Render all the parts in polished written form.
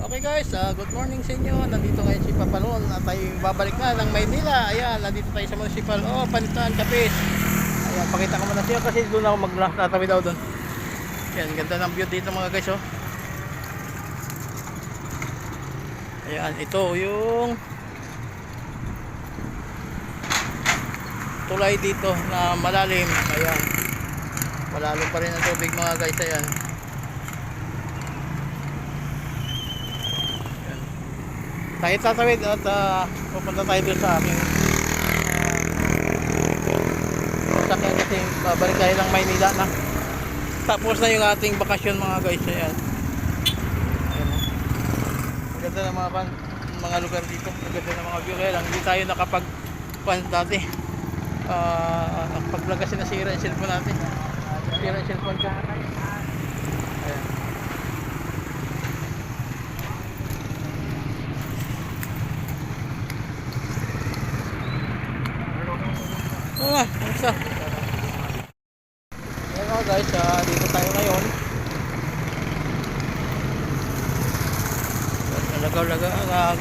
Okay guys, good morning sa inyo. Nandito ngayon si Papalon at tayo babalik na ng Maynila. Ayan, nandito tayo sa municipal. Oh, Palitan, Capiz. Ayan, pakita ko muna siya kasi doon ako magtatabi daw doon. Ayan, ganda ng view dito mga guys, oh. Ayan, ito yung tulay dito na malalim. Ayan, malalim pa rin ang tubig mga guys. Ayan, tayo tatawid at pupunta tayo doon sa aking sakyan kasi babalik tayo ng Maynila na. Tapos na yung ating bakasyon mga guys. Ayan, ayan, ang ganda ng mga lugar dito, ang ganda ng mga view. Kaya lang hindi tayo nakapag-pan dati, pagplag kasi nasira yung cellphone natin. Nasira yung cellphone ko. Ayan. Isa. Ayan o guys, dito tayo ngayon.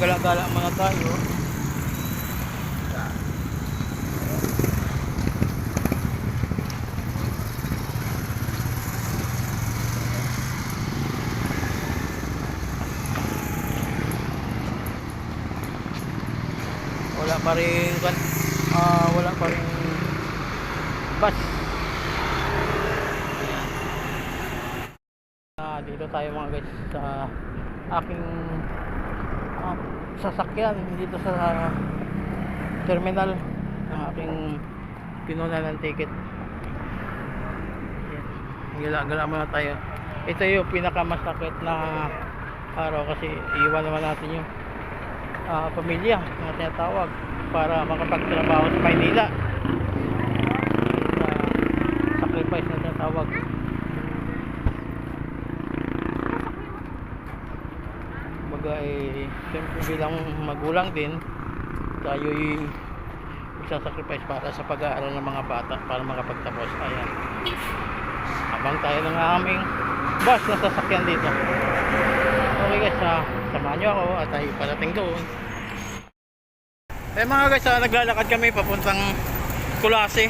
Gala-gala muna tayo. Wala pa rin bus. Dito tayo mga guys sa aking sasakyan dito sa terminal ng aking pinunan ng ticket. Gala-gala muna tayo. Ito yung pinakamasakit na araw kasi iwan naman natin yung pamilya na tinatawag para makapagtrabaho sa Maynila. Sacrifice na tinatawag. Siyempre bilang magulang din tayo'y magsasacrifice para sa pag-aaral ng mga bata para makapagtapos. Ayan, habang tayo ng aming bus na sasakyan dito. Okay guys, samahan nyo ako at tayo parating doon. Mga guys, naglalakad kami papuntang Kulase,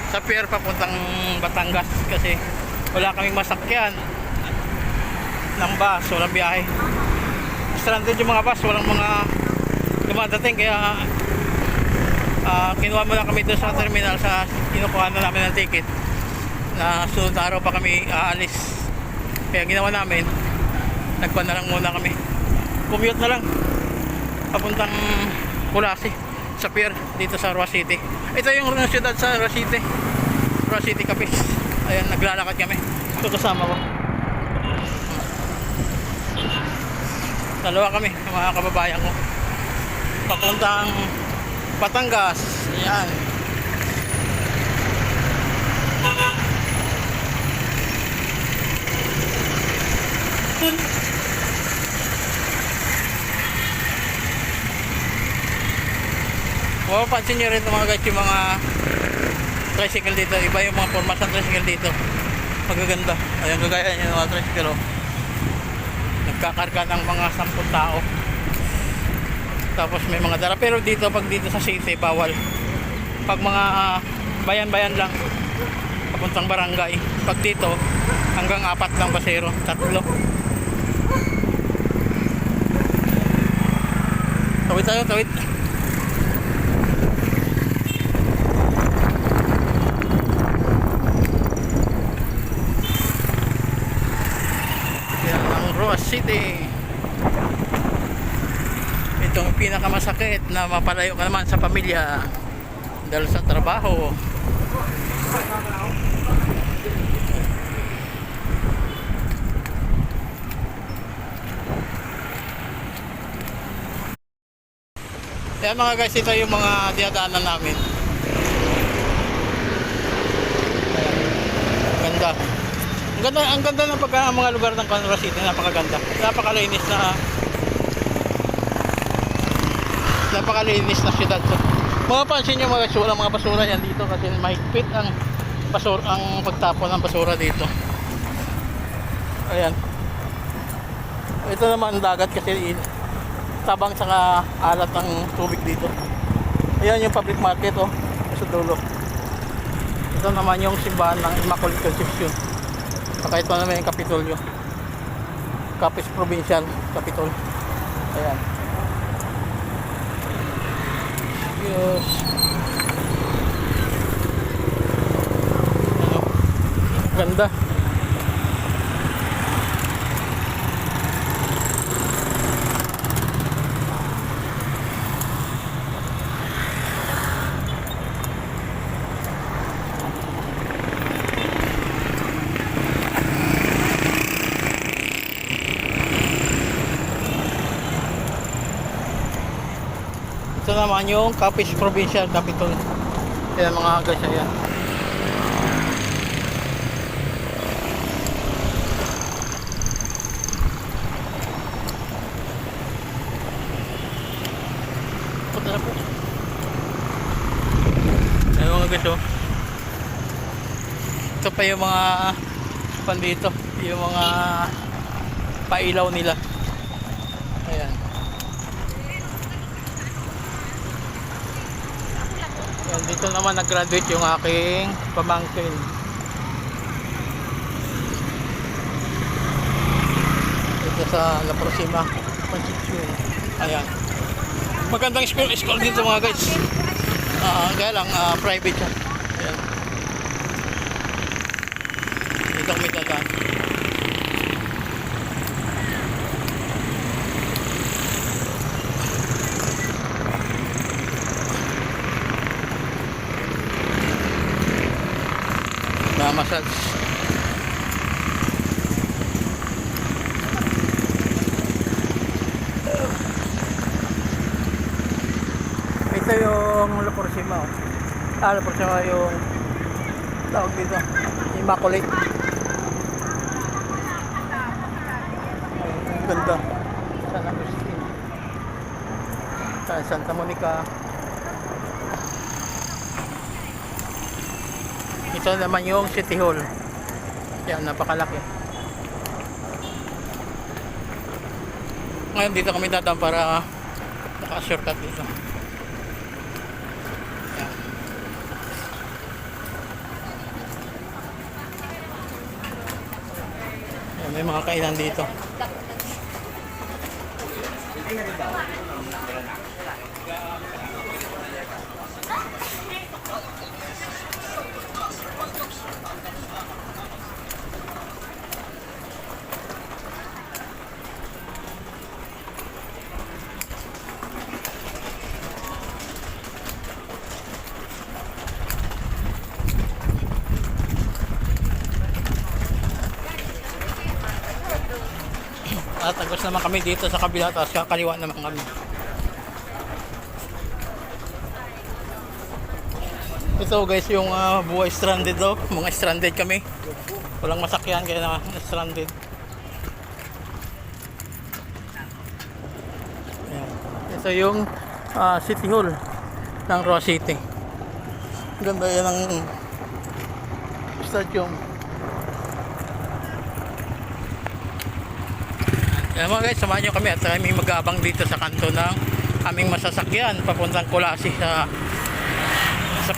sa pier papuntang Batangas kasi wala kaming masakyan ng bus, walang biyahe. Stranded yung mga bus, walang mga dumadating kaya kinuha muna kami doon sa terminal sa kinukuha na namin ng ticket na sunod na araw pa kami aalis. Kaya ginawa namin, nagkuha na lang muna kami, commute na lang papuntang Kulase sa pier dito sa Roa City. Ito yung siyudad sa Roa City, Roa City, Capiz. Ayan, naglalakad kami. Ito kasama ko, dalawa kami, mga kababayan ko, papuntang Batangas. Ayan, mapapansin nyo rin mga guys yung mga tricycle dito. Iba yung mga format ng tricycle dito, magaganda. Ayan, kagaya nyo yung mga tricycle, oh. Nagkakarga ng mga 10 tao. Tapos may mga dala. Pero dito, pag dito sa city, bawal. Pag mga bayan-bayan lang, papuntang barangay. Pag dito, hanggang 4 lang pasero, 3. Tawid tayo, tawid. Roa City. Itong pinakamasakit na mapalayo ka naman sa pamilya dahil sa trabaho. Kaya mga guys, ito yung mga dinadaanan namin. Ayan, ganda. Ang ganda ng mga lugar ng Roa City, napakaganda. Napakalinis na syudad. Mapapansin nyo mga basura yan dito kasi mahigpit ang pagtapon ng basura dito. Ayan. Ito naman dagat kasi tabang sa alat ng tubig dito. Ayan yung public market oh, sa dulo. Ito naman yung simbahan ng Immaculate Conception. Saka ito naman yung Kapitolyo. Capiz Provincial Capitol. Ayan. Yes. Ano? Ganda. Ito naman yung Capiz Provincial Capitol. Ayan mga guys, ayan. Punta na po. Ayan mga guys oh. Ito pa yung mga pandito, yung mga pailaw nila. Ayan. Yan, dito naman nag-graduate yung aking pamangkin. Dito sa La Proxima Concepcion. Ayan. Magandang school dito mga guys. Kaya lang private siya. Ayan. Dito kami dadaan. Massage. Ito yung La Proxima oh. La Proxima yung tawag dito Immaculate. Ganda. San Agustin, Santa Monica. Ito naman yung City Hall. Yan, napakalaki. Ngayon dito kami dadaan para naka-shortcut dito. Yan. Yan, may mga kainan dito. At agos naman kami dito sa kabila, tapos kakaliwa naman kami. Ito guys yung buhay stranded daw. Mga stranded kami. Walang masakyan kaya na stranded. Ayan. Ito yung City Hall ng Roa City. Ganda yan ang stadium. Ayan mga guys, samahan nyo kami at kami mag-aabang dito sa kanto ng aming masasakyan papuntang Colase sa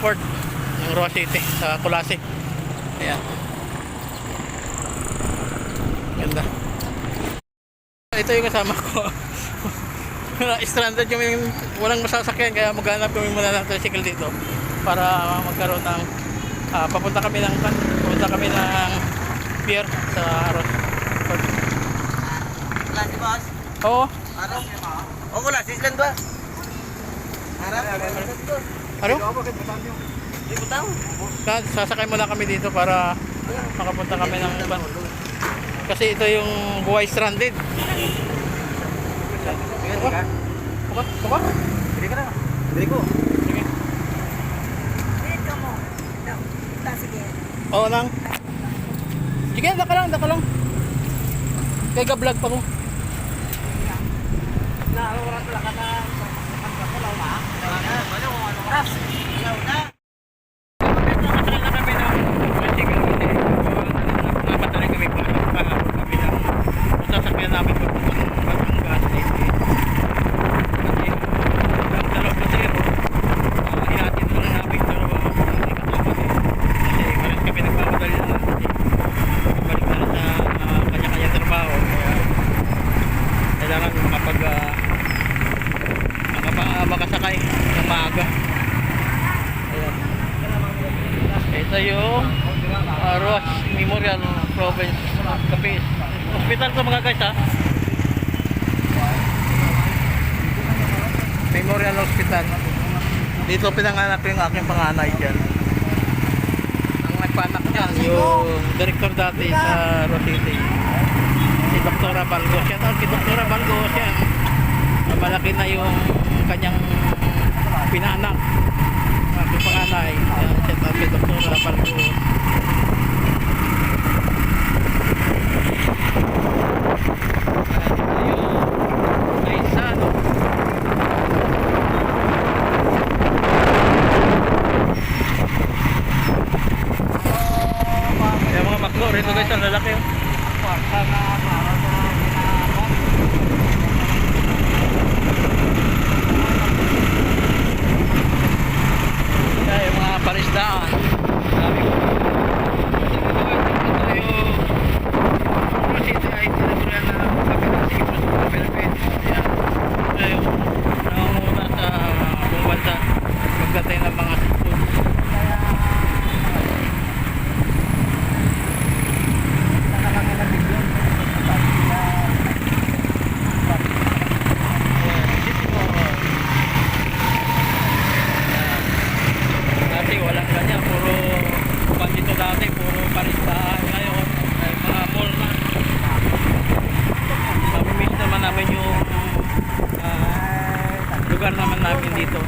port ng Roa City sa Colase. Ayan. Ganda. Ito yung kasama ko. Stranded yung walang masasakyan kaya maghanap kami muna ng tricycle dito para magkaroon ng papunta kami ng pier sa Roa. Si boss? Oo. Araw? Oo, wala. Sislan ba? Araw? Ano? Hindi mo tao. Sasakay muna kami dito para makapunta kami ng iba. Kasi ito yung buhay stranded. Baka? Bili ka na. Bili ko. Sige. Dito mo. Sige. Oo lang. Sige, daka lang. Kaya ga-vlog pa ko. Oras pala ka na. Pagkakalaw na. Ano kung ano oras? Alaw na. Nakasal na kami ng tricycle kasi nagpapatali kami pa kami ng sasakyan namin papuntang Province Capiz. Hospital to mga guys ha. Memorial Hospital. Dito pinanganak yung aking panganay dyan. Ang nagpanak niyan, yung director dati sa Rosity. Si Dr. Balgos. Yan si Dr. Balgos yan. Malaki na yung kanyang pinanak. Ang aking panganay. Yan, si Dr. Balgos. Rito guys, ang lalaki oh. Kaya yung mga palisdaan. Sabi ko. Ito yung Rosity ay tinagurian na kapitan siguro sa Philippines. Yan. Ito yung nangunguna sa buong bansa pagdatay ng mga seafood. Walang ganyan, puro dito dati, puro palistahan. Ngayon ay mga mall na. Mamimiss naman namin yung lugar naman namin dito.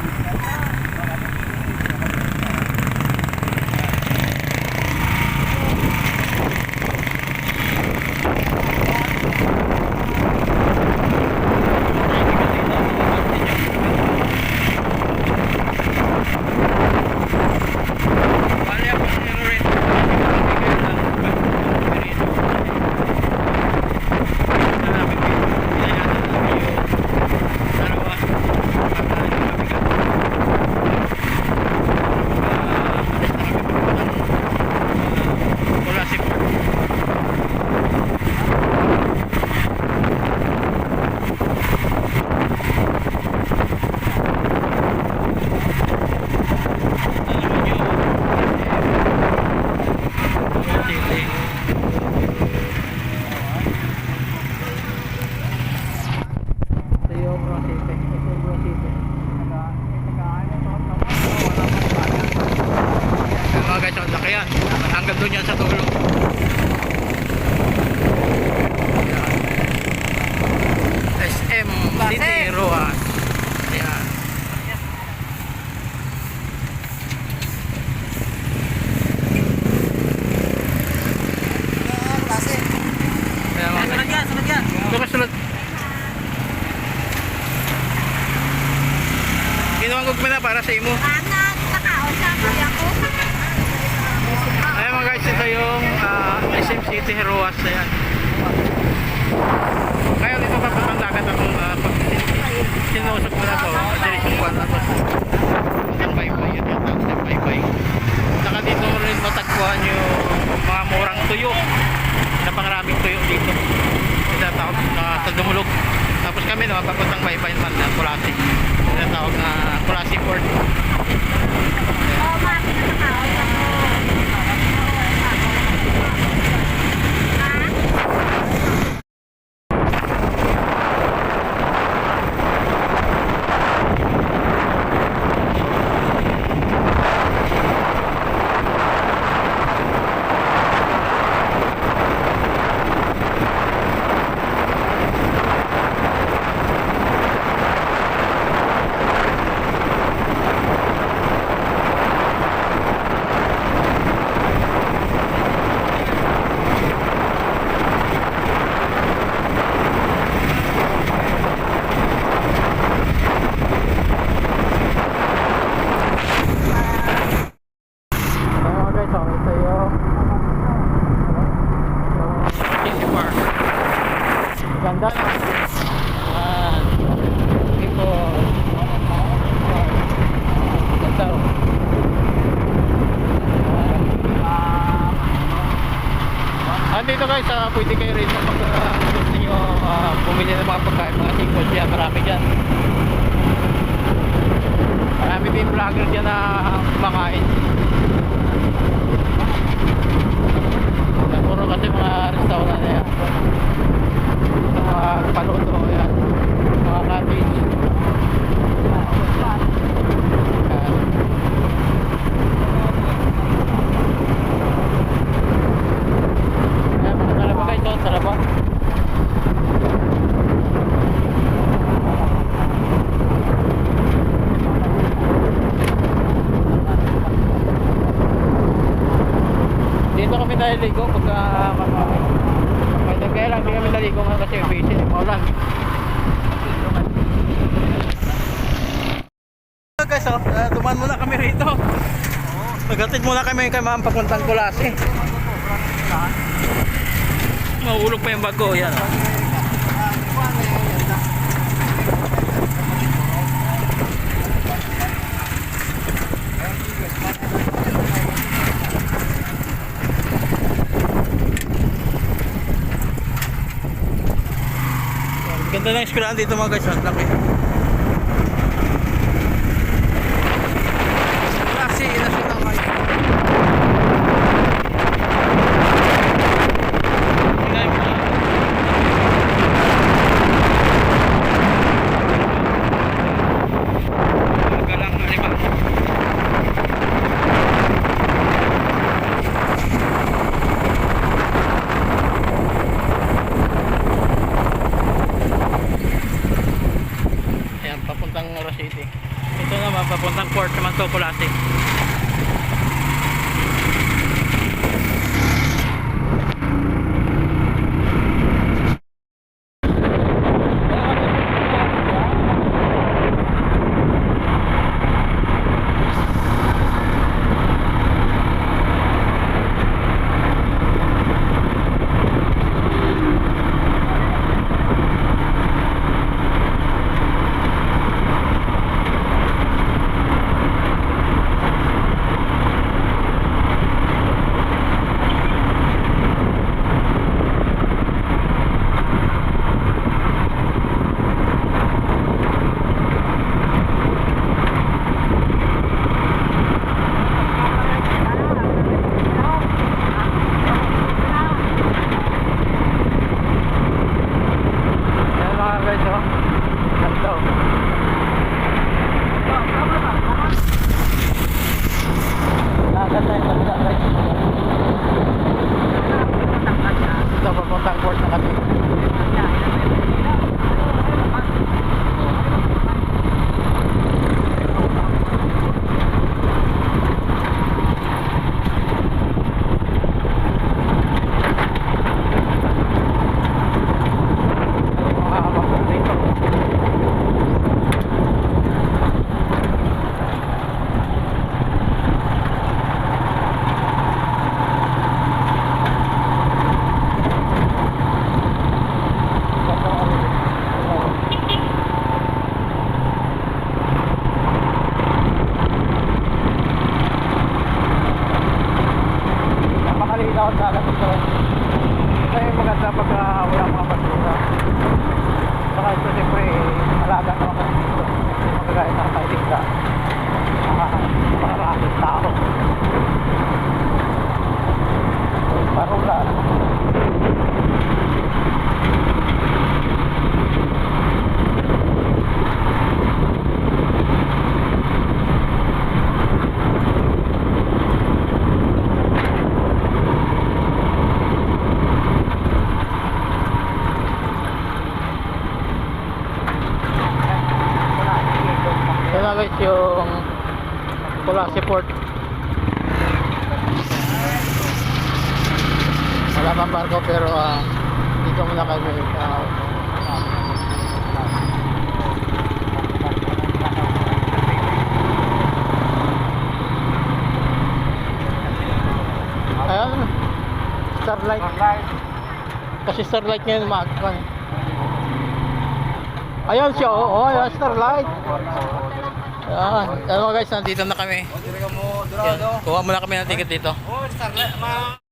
Hanggang doon yan sa dulo. SM City Roas. Ayan. Sunod yan, sunod yan. Sunod. Ginuwangog mo na para sa imo. Anak, nakaon sa kuya ko. Ayan mga guys, ito yung SM City Roas. Ayan. Ngayon ito papatang dagat akong pag sinusok mo na to. Diretso ko na to. Isang baybay. Ito yung isang baybay. Saka dito rin matagpuan yung mga murang tuyo. Napangaraming tuyo dito. Tinatawag na Dumulog. Tapos kami naman papuntang baybay naman na Kulasi. Tinatawag na Kulasi Port. Oo, mati na nakaon sa ko. Ganda na. Ayan. Ito. Ganda. Andito guys, pwede kayo rin pag gusto nyo bumili ng mga pagkain, mga seafood dyan, marami dyan. Marami din vlogger dyan na kumakain. Puro kasi mga restaurant na yan. Mga paluto yan. Mga cottage. Ayan, mga talaba guys, oh, talaba. Dito kami naliligo pagka kaya lang di kami naligo nga kasi busy, maulan. Guys, oh, dumaan muna kami rito. Nagatid muna kami kay ma'am papuntang Kulasi. Mahulog pa yung bago, yan. Ganda ng eskwelahan dito mga guys, ang laki. Klase, national high school. Tingnan mo na. Galang na lima. Papuntang Ora City. Ito naman papuntang port naman to, Kulasi. Papuntang port na kami. Kaya maganda pagka wala mga basura. Saka ito siyempre alaga naman kasi dito. Hindi magagaya ng kailigda. Maraming tao. Parula. Yan guys yung Kulasi Port. Wala pang barko pero dito muna kami ayan, Starlight. Kasi Starlight ngayon umaga. Ayan siya, oh, ayan Starlight. Ayan, ano guys, nandito na kami. Yan. Kuha muna kami ng ticket dito.